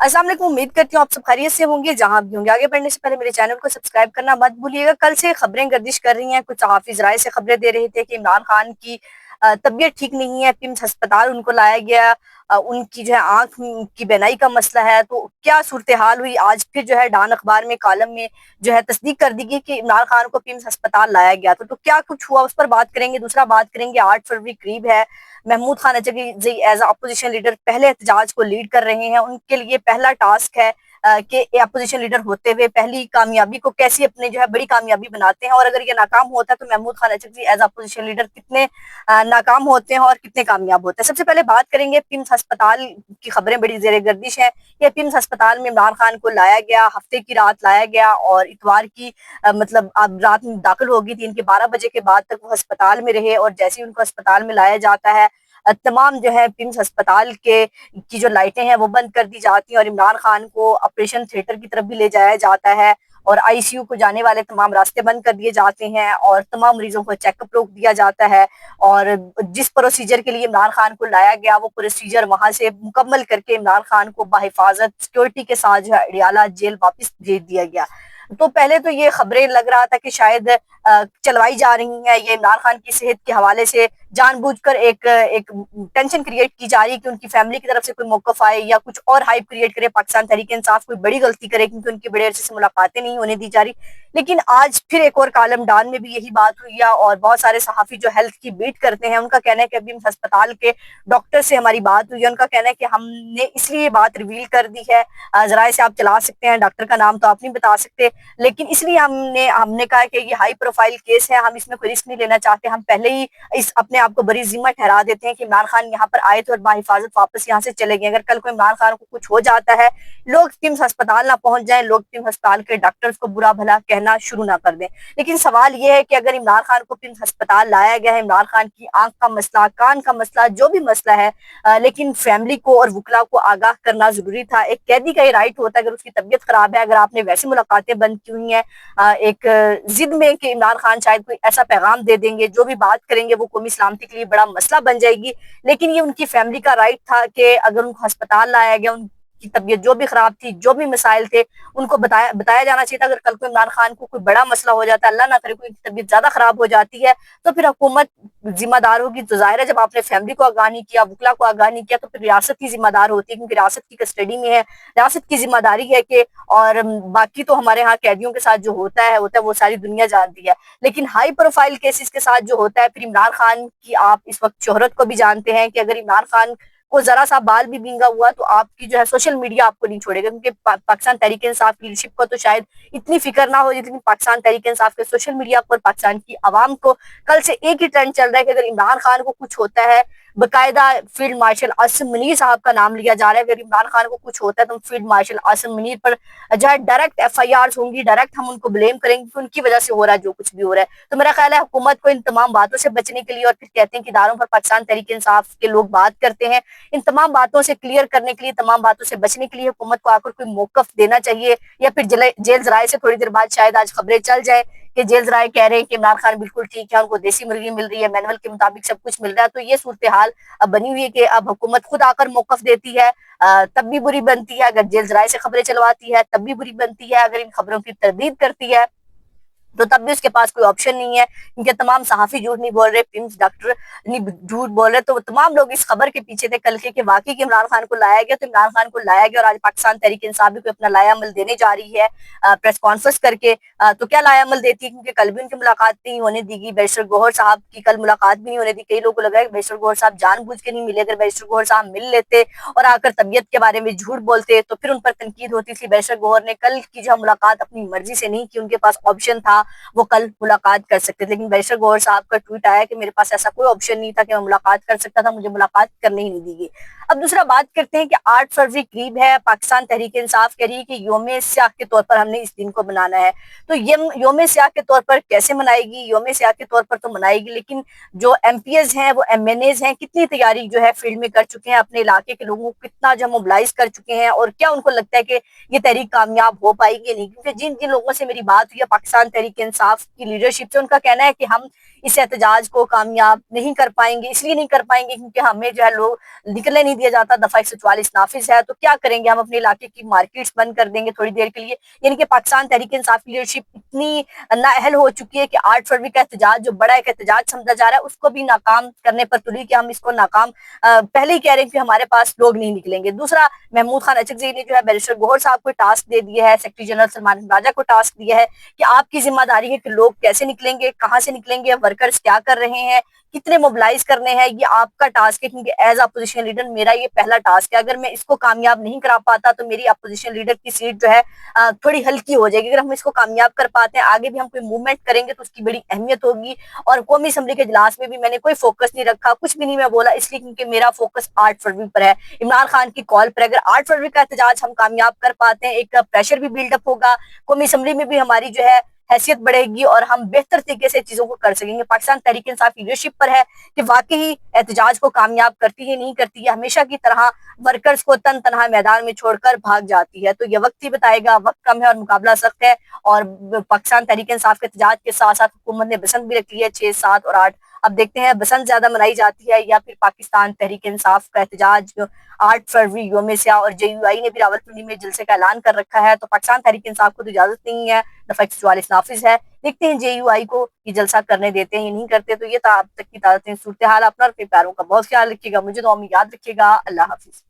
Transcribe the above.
अस्सलाम वालेकुम। उम्मीद करती हूँ आप सब खैरियत से होंगे जहां भी होंगे। आगे बढ़ने से पहले मेरे चैनल को सब्सक्राइब करना मत भूलिएगा। कल से खबरें गर्दिश कर रही हैं, कुछ सहाफी ज़राए से खबरें दे रहे थे कि इमरान खान की तबीयत ठीक नहीं है, पिम्स अस्पताल उनको लाया गया। उनकी जो है आंख की बेनाई का मसला है। तो क्या सूरत हाल हुई, आज फिर जो है डॉन अखबार में कॉलम में जो है तस्दीक कर दी गई कि इमरान खान को पिम्स अस्पताल लाया गया। तो क्या कुछ हुआ उस पर बात करेंगे। दूसरा बात करेंगे 8 फरवरी करीब है, Mahmood Khan Azhari as opposition leader पहले एहतजाज को लीड कर रहे हैं। उनके लिए पहला टास्क है कि अपोजिशन लीडर होते हुए पहली कामयाबी को कैसे अपने जो है बड़ी कामयाबी बनाते हैं, और अगर ये नाकाम होता है तो Mahmood Khan Azhari as opposition leader कितने नाकाम होते हैं और कितने कामयाब होते हैं। सबसे पहले बात करेंगे पिम्स अस्पताल की खबरें बड़ी जेर गर्दिश है। ये पिम्स अस्पताल में इमरान खान को लाया गया, हफ्ते की रात लाया गया और इतवार की मतलब अब रात में दाखिल हो गई थी। इनके 12 बजे के बाद तक वो अस्पताल में रहे और जैसे ही उनको अस्पताल में लाया जाता है तमाम जो है पिम्स अस्पताल के की जो लाइटें हैं वो बंद कर दी जाती हैं और इमरान खान को ऑपरेशन थिएटर की तरफ भी ले जाया जाता है और आईसीयू को जाने वाले तमाम रास्ते बंद कर दिए जाते हैं और तमाम मरीजों को चेकअप रोक दिया जाता है। और जिस प्रोसीजर के लिए इमरान खान को लाया गया वो प्रोसीजर वहां से मुकम्मल करके इमरान खान को बाहिफाजत सिक्योरिटी के साथ जो है अडियाला जेल वापस भेज दिया गया। तो पहले तो ये खबरें लग रहा था कि शायद चलवाई जा रही हैं, ये इमरान खान की सेहत के हवाले से जानबूझकर एक एक टेंशन क्रिएट की जा रही है कि उनकी फैमिली की तरफ से कोई मौकफ आए या कुछ और हाइप क्रिएट करे, पाकिस्तान तहरीक इंसाफ कोई बड़ी गलती करे क्योंकि उनकी बड़े अरसे से मुलाकातें नहीं होने दी जा रही। लेकिन आज फिर एक और कालम डान में भी यही बात हुई है और बहुत सारे सहाफी जो हेल्थ की बीट करते हैं उनका कहना है कि अभी हम अस्पताल के डॉक्टर से हमारी बात हुई है। उनका कहना है कि हमने इसलिए बात रिवील कर दी है, जराए से आप चला सकते हैं, डॉक्टर का नाम तो आप नहीं बता सकते, लेकिन इसलिए हमने कहा कि ये हाई प्रोफाइल केस है, हम इसमें कोई रिस्क नहीं लेना चाहते। हम पहले ही इस अपने आप को बड़ी जिम्मा ठहरा देते हैं कि इमरान खान यहाँ पर आए थे और बाहिफाजत वापस यहाँ से चले गए। अगर कल को इमरान खान को कुछ हो जाता है, लोग पिम्स अस्पताल ना पहुंच जाएं, लोग पिम्स अस्पताल के डॉक्टर्स को बुरा भला कहना शुरू ना कर दें। लेकिन सवाल यह है कि अगर इमरान खान को पिम्स अस्पताल लाया गया है, इमरान खान की आंख का मसला, कान का मसला, जो भी मसला है, लेकिन फैमिली को और वकला को आगाह करना जरूरी था। एक कैदी का ये राइट होता है, अगर उसकी तबीयत खराब है, अगर आपने वैसी मुलाकातें बंद की हुई हैं एक जिद में कि इमरान खान शायद कोई ऐसा पैगाम दे देंगे, जो भी बात करेंगे वो कौमी सलामती के लिए बड़ा मसला बन जाएगी। लेकिन ये उनकी फैमिली का राइट था कि अगर उनको अस्पताल लाया गया, उनकी तबीयत जो भी खराब थी, जो भी मसाइल थे, उनको बताया जाना चाहिए था। अगर कल को इमरान खान को कोई बड़ा मसला हो जाता है, अल्लाह ना करे कोई तबीयत ज्यादा खराब हो जाती है, तो फिर हुकूमत जिम्मेदार होगी। तो जाहिर है जब आपने फैमिली को आगाह नहीं किया, वकला को आगाह नहीं किया, तो फिर रियासत ही जिम्मेदार होती है क्योंकि रियासत की कस्टडी में है, रियासत की जिम्मेदारी है कि और बाकी तो हमारे यहाँ कैदियों के साथ जो होता है वो सारी दुनिया जानती है। लेकिन हाई प्रोफाइल केसेस के साथ जो होता है, फिर इमरान खान की आप इस वक्त शोहरत को भी जानते हैं कि अगर इमरान खान को जरा सा बाल भी भींगा हुआ तो आपकी जो है सोशल मीडिया आपको नहीं छोड़ेगा, क्योंकि पाकिस्तान तहरीक इंसाफ की लीडरशिप को तो शायद इतनी फिक्र ना हो जितनी पाकिस्तान तहरीक इंसाफ के सोशल मीडिया पर पाकिस्तान की आवाम को। कल से एक ही ट्रेंड चल रहा है कि अगर इमरान खान को कुछ होता है, बकायदा फील्ड मार्शल आसिम मुनीर साहब का नाम लिया जा रहा है, अगर इमरान खान को कुछ होता है तो फील्ड मार्शल आसिम मुनीर पर जो है डायरेक्ट एफआईआर होंगी, डायरेक्ट हम उनको ब्लेम करेंगे कि उनकी वजह से हो रहा है जो कुछ भी हो रहा है। तो मेरा ख्याल है हुकूमत को इन तमाम बातों से बचने के लिए, और फिर कहते हैं कि इदारों पर पाकिस्तान तहरीक इंसाफ के लोग बात करते हैं, इन तमाम बातों से क्लियर करने के लिए, तमाम बातों से बचने के लिए हुकूमत को आकर कोई मौकफ देना चाहिए, या फिर जेल जराए से थोड़ी देर बाद शायद आज खबरें चल जाए कि जेल जराए कह रहे हैं कि इमरान खान बिल्कुल ठीक है, उनको देसी मुर्गी मिल रही है, मैनुअल के मुताबिक सब कुछ मिल रहा है। तो ये सूरत हाल अब बनी हुई है कि अब हुकूमत खुद आकर मौकफ देती है तब भी बुरी बनती है, अगर जेल जराए से खबरें चलवाती है तब भी बुरी बनती है, अगर इन खबरों की तरदीद करती है तो तब भी उसके पास कोई ऑप्शन नहीं है, क्योंकि तमाम सहाफी झूठ नहीं बोल रहे, पिम्स डॉक्टर नहीं झूठ बोल रहे। तो तमाम लोग इस खबर के पीछे थे कल के वाकई इमरान खान को लाया गया, तो इमरान खान को लाया गया और आज पाकिस्तान तहरीक इंसाफ भी अपना लाया अमल देने जा रही है प्रेस कॉन्फ्रेंस करके। तो क्या लाया अमल देती है, क्योंकि कल भी उनकी मुलाकात नहीं होने दी गई, बैरिस्टर गौहर साहब की कल मुलाकात भी नहीं होने दी। कई लोगों को लगा कि बैरिस्टर गौहर साहब जानबूझ के नहीं मिले, अगर बैरिस्टर गौहर साहब मिल लेते और आकर तबीयत के बारे में झूठ बोलते तो फिर उन पर तनकीद होती थी। बैरिस्टर गौहर ने कल की जो मुलाकात अपनी मर्जी से नहीं की, उनके पास ऑप्शन था वो कल मुलाकात कर सकते थे, लेकिन बैरिस्टर गौहर साहब का ट्वीट आया कि मेरे पास ऐसा कोई ऑप्शन नहीं था कि मैं मुलाकात कर सकता था, मुझे मुलाकात करने ही नहीं दी गई। अब दूसरा बात करते हैं कि 8 फरवरी करीब है, पाकिस्तान तहरीक इंसाफ कह रही है कि योम स्याह के तौर पर हमने इस दिन को मनाना है। तो ये योम स्याह के तौर पर कैसे मनाएगी, योम स्याह के तौर पर तो मनाएगी, लेकिन जो एमपीएस हैं वो एमएनएज हैं, कितनी तैयारी जो है फील्ड में कर चुके हैं, अपने इलाके के लोगों को कितना जो मोबिलाइज कर चुके हैं, और क्या उनको लगता है कि ये तहरीक कामयाब हो पाएगी नहीं। क्योंकि जिन जिन लोगों से मेरी बात हुई है पाकिस्तान तहरीक इंसाफ की लीडरशिप से, उनका कहना है कि हम اس احتجاج کو کامیاب نہیں کر پائیں گے. اس لیے نہیں کر پائیں گے کیونکہ ہمیں جو ہے لوگ نکلنے نہیں دیا جاتا, دفعہ 144 نافذ ہے. تو کیا کریں گے, ہم اپنے علاقے کی مارکیٹس بند کر دیں گے تھوڑی دیر کے لیے. یعنی کہ پاکستان تحریک انصاف کی لیڈرشپ اتنی نااہل ہو چکی ہے کہ 8 فروری کا احتجاج جو بڑا ایک احتجاج سمجھا جا رہا ہے اس کو بھی ناکام کرنے پر تلی کہ ہم اس کو ناکام پہلے ہی کہہ رہے ہیں کہ ہمارے پاس لوگ نہیں نکلیں گے. دوسرا, محمود خان اچکزئی نے جو ہے بیرسٹر گوہر صاحب کو ٹاسک دے دیا ہے, سیکرٹری جنرل سلمان راجہ کو ٹاسک دیا ہے کہ آپ کی ذمہ داری ہے کہ لوگ کیسے نکلیں گے, کہاں سے نکلیں گے, ورکرز کیا کر رہے ہیں, کتنے موبلائز کرنے ہیں. یہ آپ کا ٹاسک ہے کیونکہ ایز اپوزیشن لیڈر میرا یہ پہلا ٹاسک ہے. اگر میں اس کو کامیاب نہیں کرا پاتا تو میری اپوزیشن لیڈر کی سیٹ جو ہے تھوڑی ہلکی ہو جائے گی. اگر ہم اس کو کامیاب کر پاتے ہیں, آگے بھی ہم کوئی موومنٹ کریں گے تو اس کی بڑی اہمیت ہوگی. اور قومی اسمبلی کے اجلاس میں بھی میں نے کوئی فوکس نہیں رکھا, کچھ بھی نہیں میں بولا, اس لیے کیونکہ میرا فوکس 8 فروری پر ہے, عمران خان کی کال پر. اگر 8 فروری کا احتجاج ہم کامیاب کر پاتے ہیں, ایک پریشر بھی بلڈ اپ ہوگا, قومی اسمبلی میں بھی ہماری جو ہے حیثیت بڑھے گی اور ہم بہتر طریقے سے چیزوں کو کر سکیں گے. پاکستان تحریک انصاف کی لیڈرشپ پر ہے کہ واقعی احتجاج کو کامیاب کرتی ہے نہیں کرتی ہے. ہمیشہ کی طرح ورکرز کو تن تنہا میدان میں چھوڑ کر بھاگ جاتی ہے. تو یہ وقت ہی بتائے گا, وقت کم ہے اور مقابلہ سخت ہے. اور پاکستان تحریک انصاف کے احتجاج کے ساتھ ساتھ حکومت نے بسنت بھی رکھ لی ہے 6, 7 اور 8. اب دیکھتے ہیں بسنت زیادہ منائی جاتی ہے یا پھر پاکستان تحریک انصاف کا احتجاج 8 فروری یوم سیاہ. اور جے یو آئی نے بھی راولپنڈی میں جلسے کا اعلان کر رکھا ہے. تو پاکستان تحریک انصاف کو تو اجازت نہیں ہے, دفعہ 144 نافذ ہے. دیکھتے ہیں جے یو آئی کو یہ جلسہ کرنے دیتے ہیں یا نہیں کرتے. تو یہ اب تک کی صورتحال. اپنا اور اپنے پیاروں کا بہت خیال رکھیے گا, مجھے تو یاد رکھیے گا. اللہ حافظ.